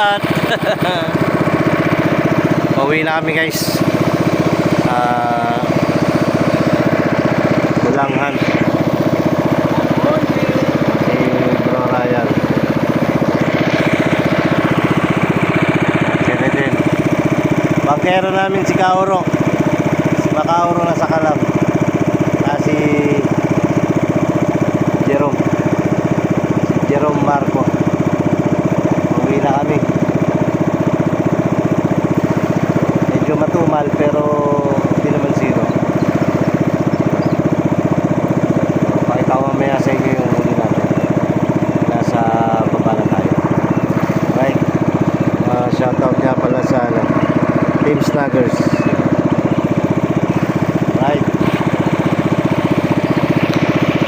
lahat. Pauwi na kami guys. Bulanghan. Bro Ryan. Kaya din. Bangkero namin si Kauro. Si Makauro na sa Kalab.